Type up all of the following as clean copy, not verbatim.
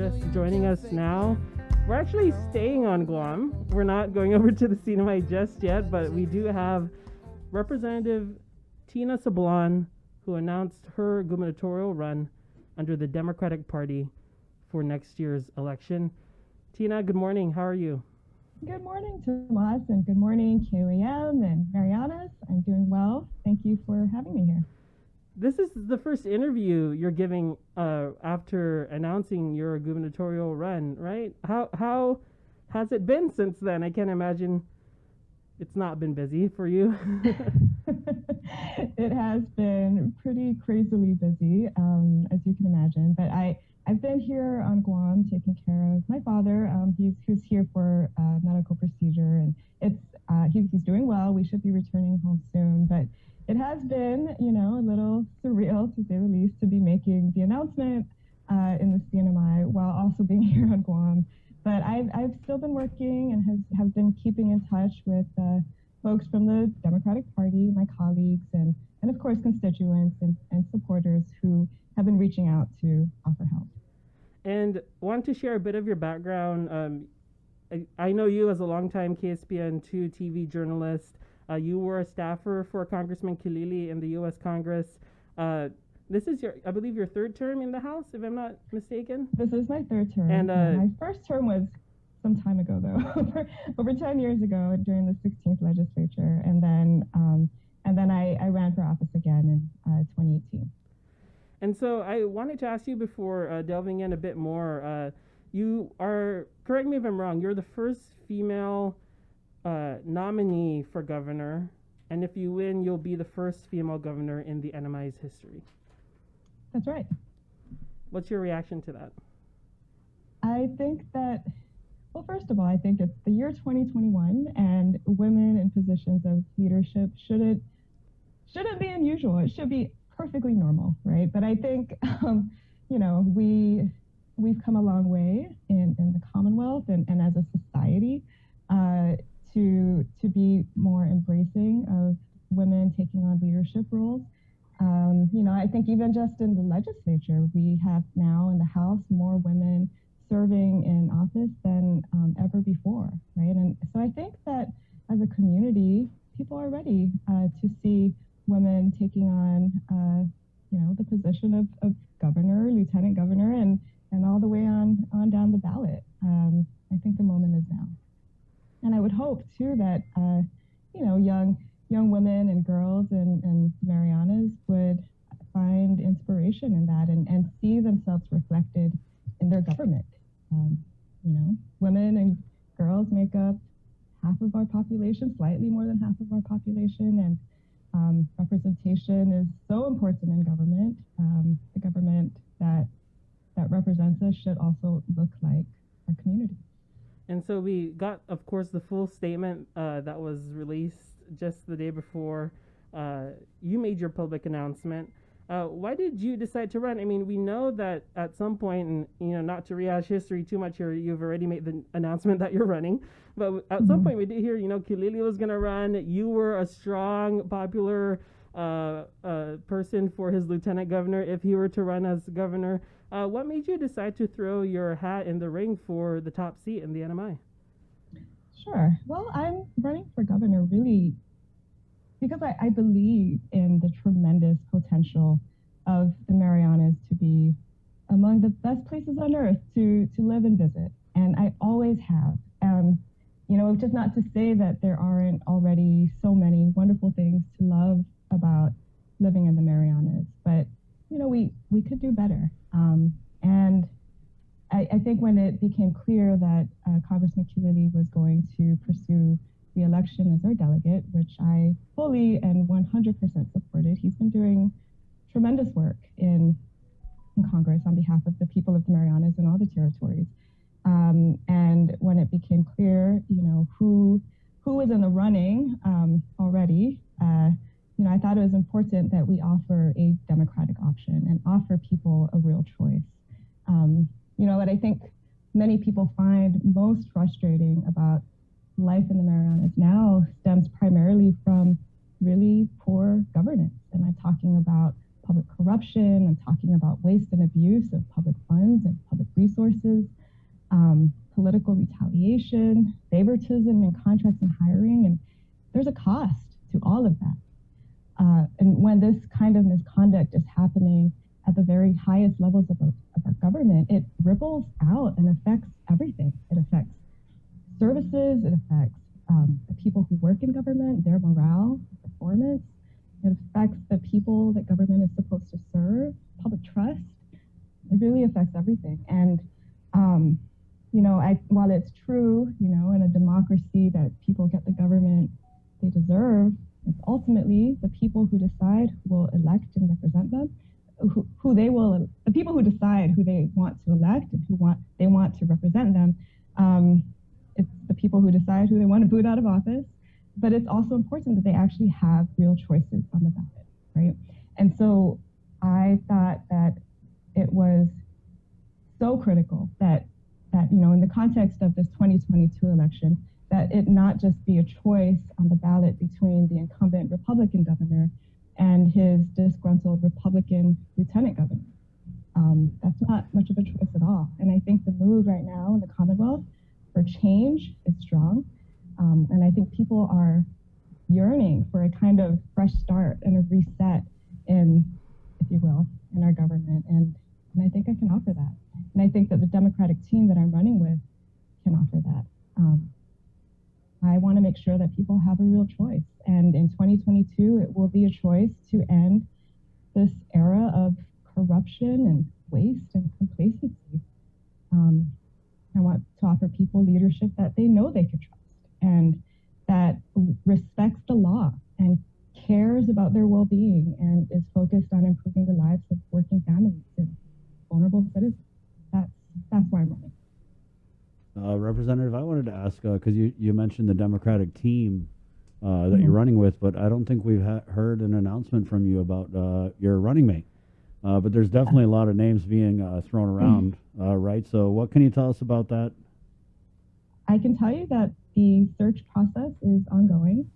just joining us now, we're actually staying on Guam. We're not going over to the CNMI just yet, but we do have Representative Tina Sablan, who announced her gubernatorial run under the Democratic Party for next year's election. Tina, good morning. How are you? Good morning, Tomas, and good morning, QAM and Marianas. I'm doing well. Thank you for having me here. This is the first interview you're giving after announcing your gubernatorial run, right? How has it been since then? I can't imagine it's not been busy for you. It has been pretty crazily busy, as you can imagine. But I've been here on Guam taking care of my father. He's here for a medical procedure, and he's doing well. We should be returning home soon, but it has been, a little surreal, to say the least, to be making the announcement in the CNMI while also being here on Guam. But I've still been working and have been keeping in touch with folks from the Democratic Party, my colleagues, and of course constituents and supporters who have been reaching out to offer help. And want to share a bit of your background. I know you as a longtime KSPN2 TV journalist. You were a staffer for Congressman Kilili in the U.S. Congress. This is I believe, your third term in the House, if I'm not mistaken. This is my third term. And my first term was some time ago, though, over 10 years ago during the 16th legislature, and then I ran for office again in 2018. And so I wanted to ask you before delving in a bit more. You are, correct me if I'm wrong, you're the first female nominee for governor, and if you win, you'll be the first female governor in the NMI's history. That's right. What's your reaction to that? I think that, well, first of all, I think it's the year 2021, and women in positions of leadership shouldn't be unusual. It should be perfectly normal, right? But I think, we've come a long way in the Commonwealth and as a society to be more embracing of women taking on leadership roles. I think even just in the legislature, we have now in the House more women serving in office than ever before, right? And so I think that as a community, people are ready to see women taking on, the position of governor, lieutenant governor, and all the way on down the ballot. I think the moment is now. And I would hope, too, that, young women and girls and Marianas would find inspiration in that and see themselves reflected in their government. Women and girls make up half of our population, slightly more than half of our population, and representation is so important in government. The government that represents us should also look like our community. And so we got, of course, the full statement that was released just the day before you made your public announcement. Why did you decide to run? I mean, we know that at some point, and not to rehash history too much here, you've already made the announcement that you're running. But at some point, we did hear, Kilili was going to run. You were a strong, popular person for his lieutenant governor if he were to run as governor. What made you decide to throw your hat in the ring for the top seat in the NMI? Sure. Well, I'm running for governor really because I believe in the tremendous potential of the Marianas to be among the best places on earth to live and visit. And I always have. Which is not to say that there aren't already so many wonderful things to love about living in the Marianas. But, we could do better. And I think when it became clear that Congressman Kilili was going to pursue re-election as our delegate, which I fully and 100% supported, he's been doing tremendous work in Congress on behalf of the people of the Marianas and all the territories. And when it became clear, who was in the running already, I thought it was important that we offer a democratic option and offer people a real choice. What I think many people find most frustrating about life in the Marianas now stems primarily from really poor governance. And I'm talking about public corruption. I'm talking about waste and abuse of public funds and public resources, political retaliation, favoritism in contracts and hiring, and there's a cost to all of that. And when this kind of misconduct is happening at the very highest levels of our government, it ripples out and affects everything. It affects services, it affects the people who work in government, their morale, performance. It affects the people that government is supposed to serve, public trust. It really affects everything. And, while it's true, in a democracy that people get the government they deserve, it's ultimately the people who decide who will elect and represent them, the people who decide who they want to elect and they want to represent them. It's the people who decide who they want to boot out of office, but it's also important that they actually have real choices on the ballot, right? And so I thought that it was so critical that in the context of this 2022 election, that it not just be a choice on the ballot between the incumbent Republican governor and his disgruntled Republican lieutenant governor. That's not much of a choice at all. And I think the mood right now in the Commonwealth for change is strong. And I think people are yearning for a kind of fresh start and a reset in, if you will, in our government. And I think I can offer that. And I think that the Democratic team that I'm running with can offer that. I want to make sure that people have a real choice. And in 2022, it will be a choice to end this era of corruption and waste and complacency. I want to offer people leadership that they know they can trust and that respects the law and cares about their well-being and is focused on improving the lives of working families and vulnerable citizens. That's why I'm running. Representative, I wanted to ask, because you mentioned the Democratic team that you're running with, but I don't think we've heard an announcement from you about your running mate. But there's definitely a lot of names being thrown around, right? So what can you tell us about that? I can tell you that the search process is ongoing.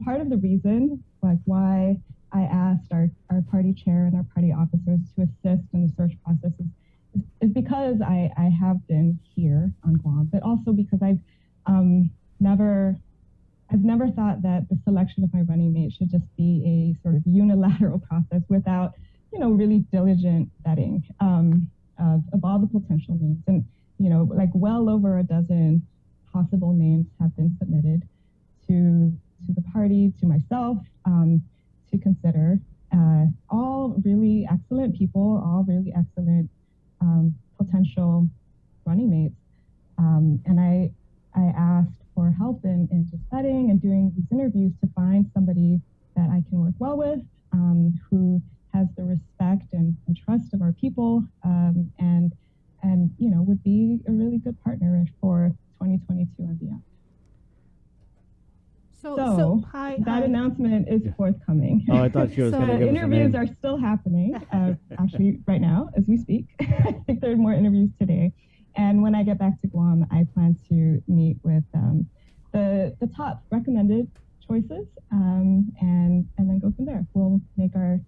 Part of the reason why I asked our party chair and our party officers to assist in the search process is because I have been here on Guam, but also because I've never thought that the selection of my running mate should just be a sort of unilateral process without, really diligent vetting of all the potential names. And, well over a dozen possible names have been submitted to the party, to myself, to consider. All really excellent people, all really excellent potential running mates. And I asked for help in just vetting and doing these interviews to find somebody that I can work well with, who has the respect and trust of our people, and would be a really good partner for 2022 and beyond. So that announcement is forthcoming. Oh, I thought she was going to give us a name. Interviews are still happening, actually right now as we speak. I think there are more interviews today. And when I get back to Guam, I plan to meet with the top recommended choices and then go from there. We'll make our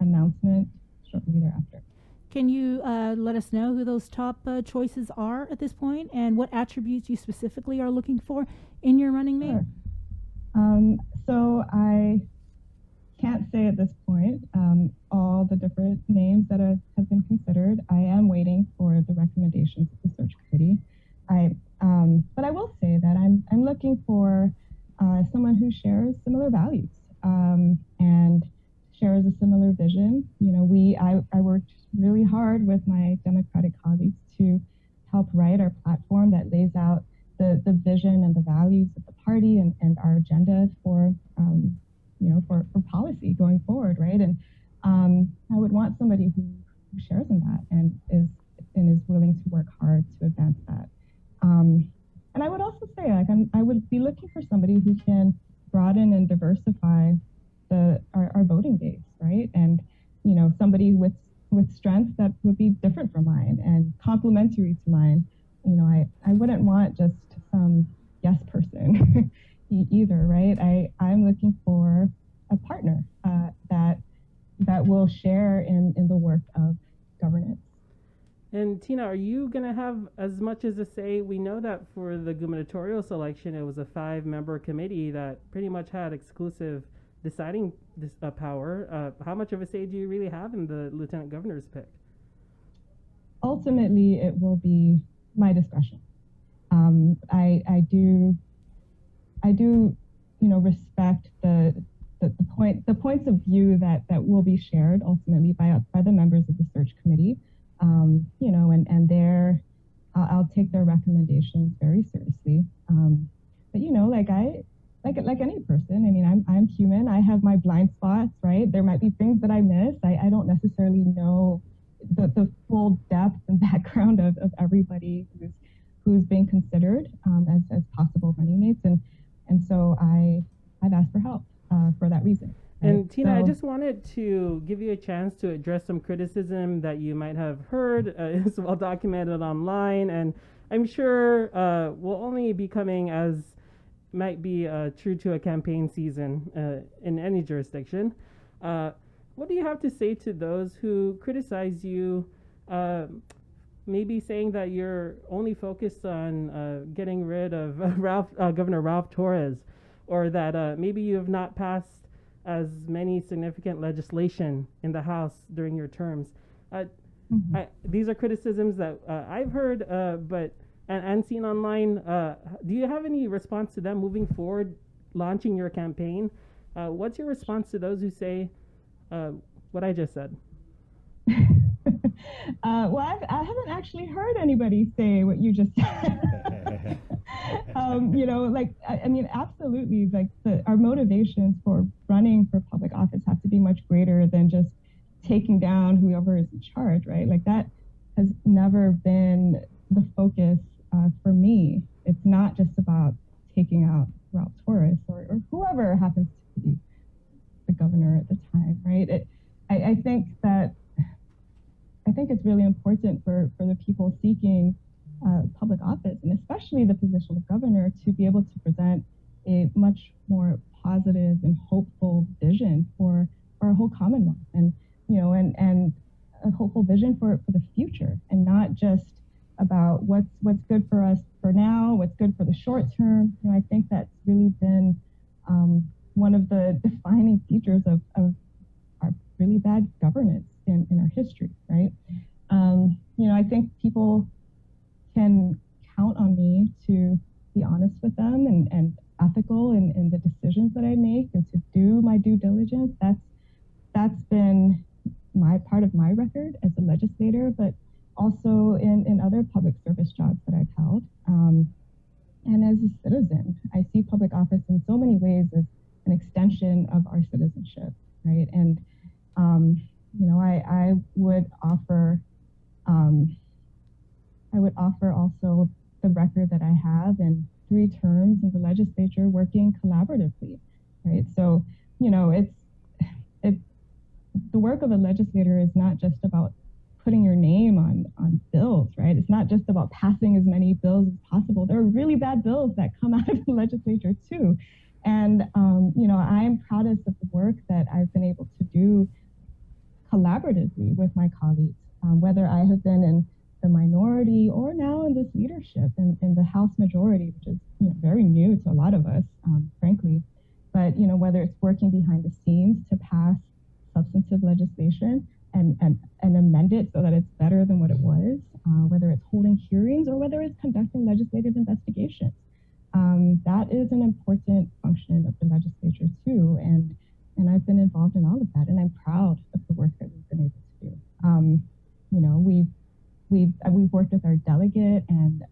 announcement shortly thereafter. Can you let us know who those top choices are at this point and what attributes you specifically are looking for in your running mate? Sure. So I can't say at this point all the different names that have been considered. I am waiting for the recommendations of the search committee. But I will say that I'm looking for someone who shares similar values and shares a similar vision. I worked really hard with my Democratic colleagues to help write our platform that lays out the vision and the values of the party and our agenda for policy going forward, right? And I would want somebody who shares in that and is willing to work hard to advance that. And I would also say, I would be looking for somebody who can broaden and diversify our voting base, right? And somebody with strengths that would be different from mine and complementary to mine. I wouldn't want just some yes person either, right? I'm looking for a partner that that will share in the work of governance. And Tina, are you going to have as much as a say? We know that for the gubernatorial selection, it was a 5-member committee that pretty much had exclusive deciding power. How much of a say do you really have in the lieutenant governor's pick? Ultimately, it will be my discretion. I do, respect the points of view that will be shared ultimately by the members of the search committee. And there, I'll take their recommendations very seriously. But like any person, I mean, I'm human. I have my blind spots, right? There might be things that I miss. I don't necessarily know the full depth and background of everybody who's being considered as possible running mates, and so I've asked for help for that reason. Right? And Tina, I just wanted to give you a chance to address some criticism that you might have heard. It's well documented online, and I'm sure will only be coming as might be true to a campaign season in any jurisdiction. What do you have to say to those who criticize you, maybe saying that you're only focused on getting rid of Governor Ralph Torres, or that maybe you have not passed as many significant legislation in the House during your terms? These are criticisms that I've heard, but and seen online. Do you have any response to them moving forward, launching your campaign? What's your response to those who say what I just said? Well, I haven't actually heard anybody say what you just said. I mean, absolutely, like our motivations for running for public office have to be much greater than just taking down whoever is in charge, right? Like that has never been the focus for me. It's not just about taking out Ralph Torres or whoever happens to be the governor at the time, right? I think it's really important for the people seeking public office, and especially the position of governor, to be able to present a much more positive and hopeful vision for our whole Commonwealth, and a hopeful vision for the future, and not just about what's good for us for now, what's good for the short term. I think that's really been one of the defining features of our really bad governance in our history, right? I think people can count on me to be honest with them and ethical in the decisions that I make, and to do my due diligence. That's been my part of my record as a legislator, but also in other public service jobs that I've held. And as a citizen, I see public office in so many ways as an extension of our citizenship, right? And I would offer also the record that I have in 3 terms in the legislature working collaboratively, right? So, it's the work of a legislator is not just about putting your name on bills, right? It's not just about passing as many bills as possible. There are really bad bills that come out of the legislature too. And, I'm proudest of the work that I've been able to do collaboratively with my colleagues, whether I have been in the minority or now in this leadership in the House majority, which is very new to a lot of us, frankly. But whether it's working behind the scenes to pass substantive legislation and amend it so that it's better than what it was, whether it's holding hearings or whether it's conducting legislative investigations, that is an important function of the legislature too. And I've been involved in all of that, and I'm proud of the work that we've been able to do. We've worked with our delegate and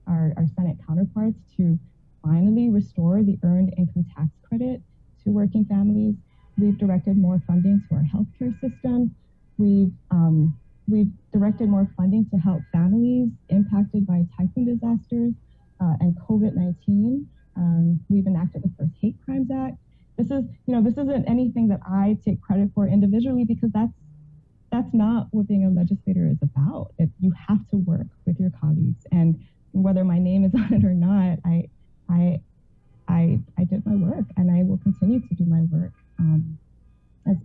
our Senate counterparts to finally restore the earned income tax credit to working families. We've directed more funding to our healthcare system. We've directed more funding to help families impacted by typhoon disasters and COVID-19. We've enacted the first Hate Crimes Act. This isn't anything that I take credit for individually, because that's not what being a legislator is about. You have to work with your colleagues, and whether my name is on it or not, I did my work, and I will continue to do my work.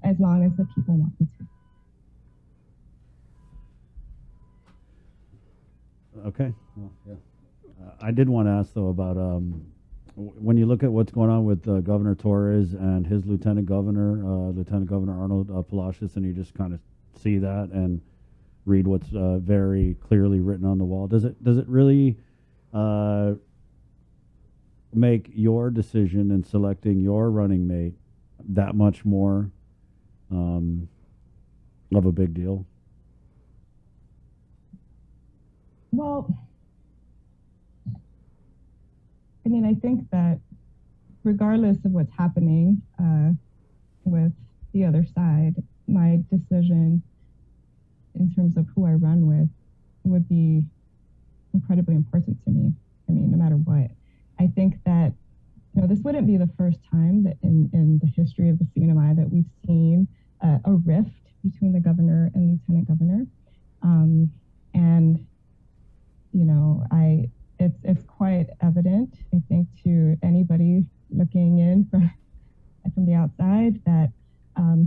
as long as the people want me to. Okay. Well, yeah. I did want to ask though about when you look at what's going on with Governor Torres and his Lieutenant Governor Arnold Palacios, and you just kind of see that and read what's very clearly written on the wall. Does it really make your decision in selecting your running mate that much more of a big deal? Well, I mean, I think that regardless of what's happening with the other side, my decision in terms of who I run with would be incredibly important to me. I mean, no matter what. I think that, this wouldn't be the first time that in the history of the CNMI that we've seen a rift between the governor and lieutenant governor. And, it's quite evident, I think, to anybody looking in from the outside that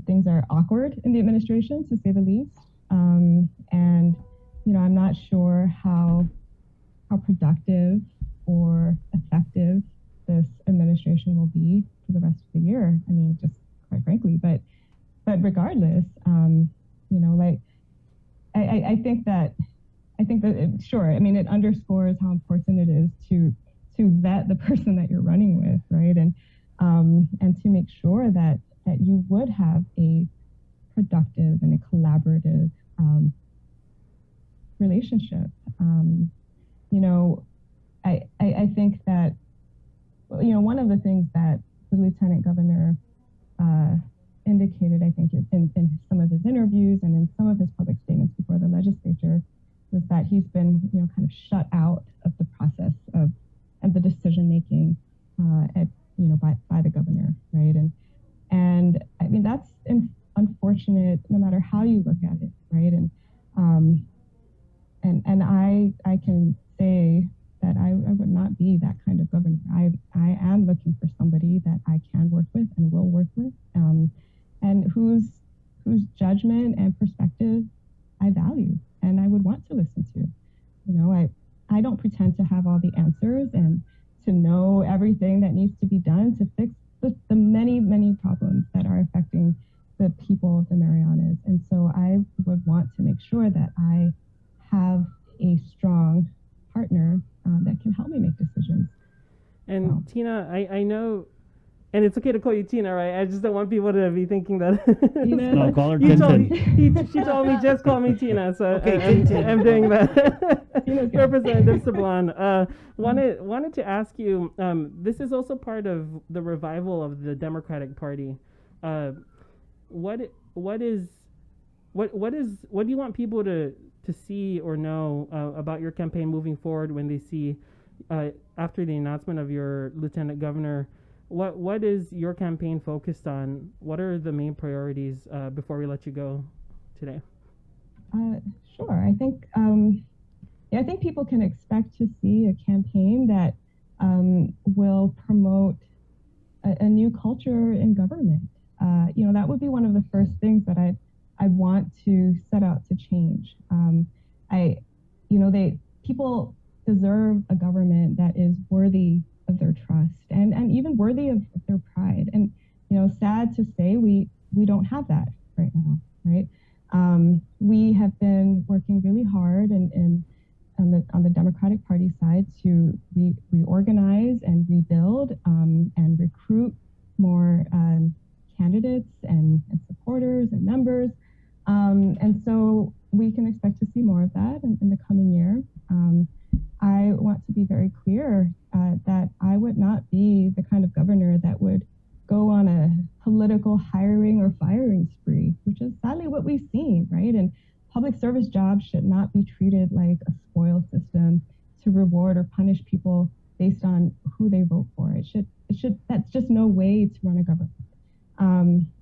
things are awkward in the administration, to say the least. And, I'm not sure how productive or effective this administration will be for the rest of the year. I mean, just quite frankly, but regardless, I think that sure. I mean, it underscores how important it is to vet the person that you're running with, right? And to make sure that you would have a productive and a collaborative relationship. I think that one of the things that the lieutenant governor indicated, I think, in some of his interviews and in some of his public statements before the legislature, was that he's been, kind of shut out of the process of the decision making, by the governor, right? And I mean that's unfortunate, no matter how you look at it, right? And I can say that I would not be that kind of governor. I am looking for somebody that I can work with and will work with, and whose judgment and perspective I value and I would want to listen to. I don't pretend to have all the answers and to know everything that needs to be done to fix the many, many problems that are affecting the people of the Marianas. And so I would want to make sure that I have a strong partner that can help me make decisions. And Tina, I know, and it's okay to call you Tina, right? I just don't want people to be thinking that. No, call her She Tintin. told me just call me Tina, so Okay, I'm doing that. Representative Sablan, wanted to ask you. This is also part of the revival of the Democratic Party. What do you want people to see or know about your campaign moving forward when they see after the announcement of your lieutenant governor? What is your campaign focused on? What are the main priorities before we let you go today? Sure. I think I think people can expect to see a campaign that will promote a new culture in government. That would be one of the first things that I want to set out to change. People deserve a government that is worthy of their trust and even worthy of their pride. And sad to say, we don't have that right now, right? We have been working really hard and on the Democratic Party side to reorganize and rebuild and recruit more candidates and supporters and members. And so we can expect to see more of that in the coming year. I want to be very clear that I would not be the kind of governor that would go on a political hiring or firing spree, which is sadly what we've seen, right? And public service jobs should not be treated like a spoil system to reward or punish people based on who they vote for. It should. That's just no way to run a government.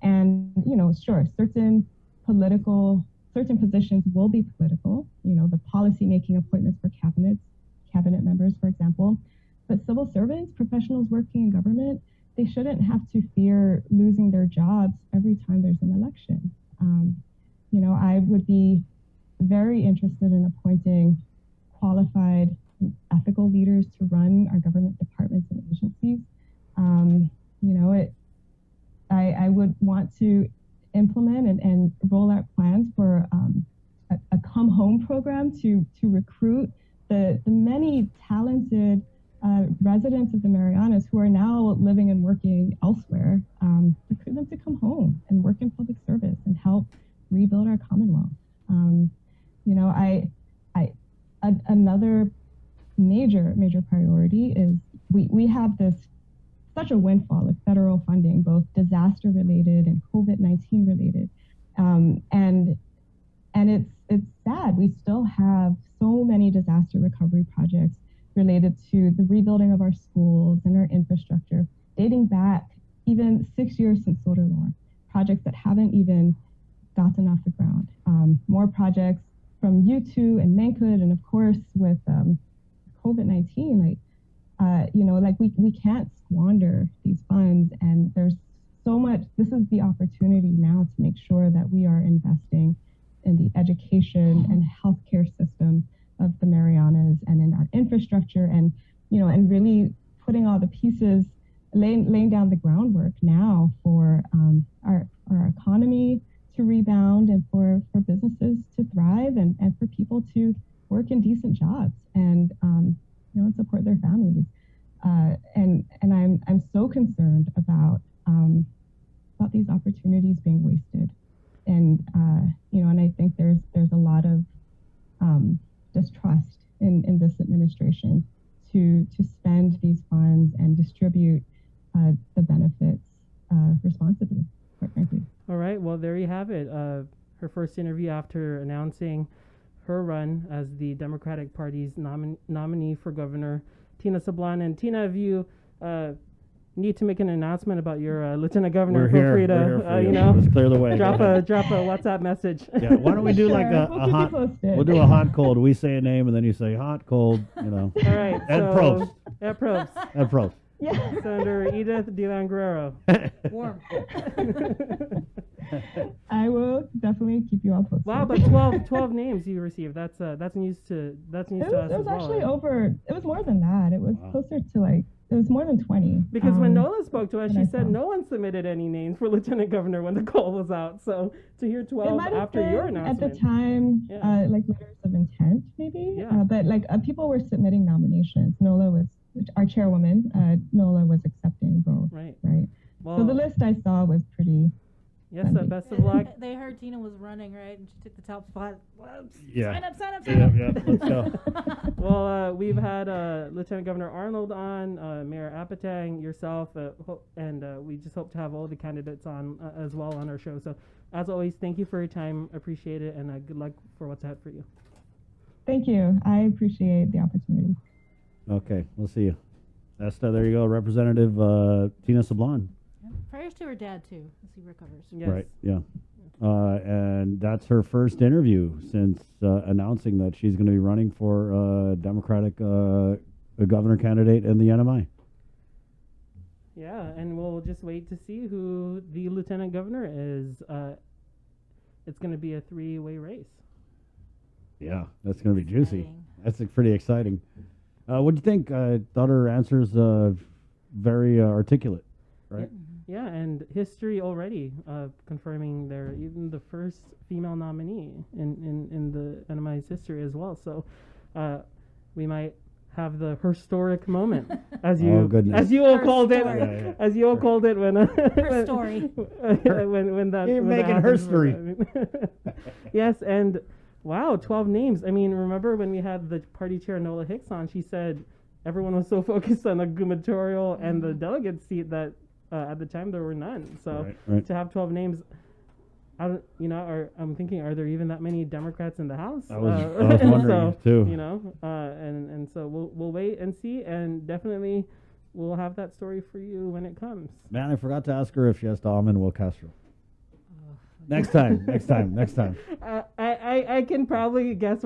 And sure, certain positions will be political. The policy making appointments for cabinet members, for example. But civil servants, professionals working in government, they shouldn't have to fear losing their jobs every time there's an election. I would be very interested in appointing qualified and ethical leaders to run our government departments and agencies. I would want to implement and roll out plans for a come home program to recruit the many talented residents of the Marianas who are now living and working elsewhere, recruit them to come home and work in public service and help rebuild our Commonwealth. Another major priority is we have such a windfall of federal funding, both disaster related and COVID-19 related, and it's sad. We still have so many disaster recovery projects related to the rebuilding of our schools and our infrastructure, dating back even 6 years since Solar Law, projects that haven't even gotten off the ground. More projects from U2 and Mancud, and of course with COVID-19, we can't squander these funds, and there's so much. This is the opportunity now to make sure that we are investing in the education and healthcare system of the Marianas and in our infrastructure, and really putting all the pieces, laying down the groundwork now for our economy to rebound and for businesses to thrive and for people to work in decent jobs and support their families. And I'm so concerned about these opportunities being wasted. And I think there's a lot of distrust in this administration to spend these funds and distribute the benefits responsibly, quite frankly. All right, well, there you have it. Her first interview after announcing her run as the Democratic Party's nominee for governor, Tina Sablan. And Tina, if you need to make an announcement about your lieutenant governor, feel free to, let's clear the way. drop a WhatsApp message. Yeah, why don't we do like Sure, a hot? We'll do a hot cold. We say a name and then you say hot cold. All right. Ed Probst. Ed Probst. Ed Probst. Yeah. Senator Edith Dilan Guerrero. Warm. I will definitely keep you all posted. Wow, but 12 names you received. That's news to us It as was well. actually over. It was more than that. It was closer to it was more than 20. Because when Nola spoke to us, she I said saw. no one submitted any names for lieutenant governor when the call was out. So to hear It 12 might have after been your at announcement. the time, Yeah. letters of intent, maybe. Yeah. But people were submitting nominations. Nola was our chairwoman. Nola was accepting both. Right. Right. Well, So the list I saw was pretty. yes, friendly. best of luck. They heard Tina was running, right? And she took the top spot. Whoops. Yeah. Sign up. Yeah, let's go. Well, we've had Lieutenant Governor Arnold on, Mayor Apatang, yourself, and we just hope to have all the candidates on as well on our show. So, as always, thank you for your time. Appreciate it, and good luck for what's ahead for you. Thank you. I appreciate the opportunity. Okay, we'll see you. There you go, Representative Tina Sablan. Prayers to her dad, too, as he recovers. Yes. Right, yeah. And that's her first interview since announcing that she's going to be running for Democratic governor candidate in the NMI. Yeah, and we'll just wait to see who the lieutenant governor is. It's going to be a three-way race. Yeah, that's going to be juicy. Exciting. That's pretty exciting. What do you think? I thought her answers very articulate, right? Yeah, and history already confirming they're even the first female nominee in the NMI's history as well. So we might have the historic moment, as you all called it, as you all called it when Her story. when that You're when making that happens. history. Yes, and wow, 12 names. I mean, remember when we had the party chair Nola Hicks on? She said everyone was so focused on the gubernatorial and the delegate seat that at the time there were none. So Right. to have 12 names, I'm thinking, are there even that many Democrats in the House? I was wondering too. And so we'll wait and see, and definitely we'll have that story for you when it comes. Man, I forgot to ask her if she has to almond Will Castro. Next time. I can probably guess what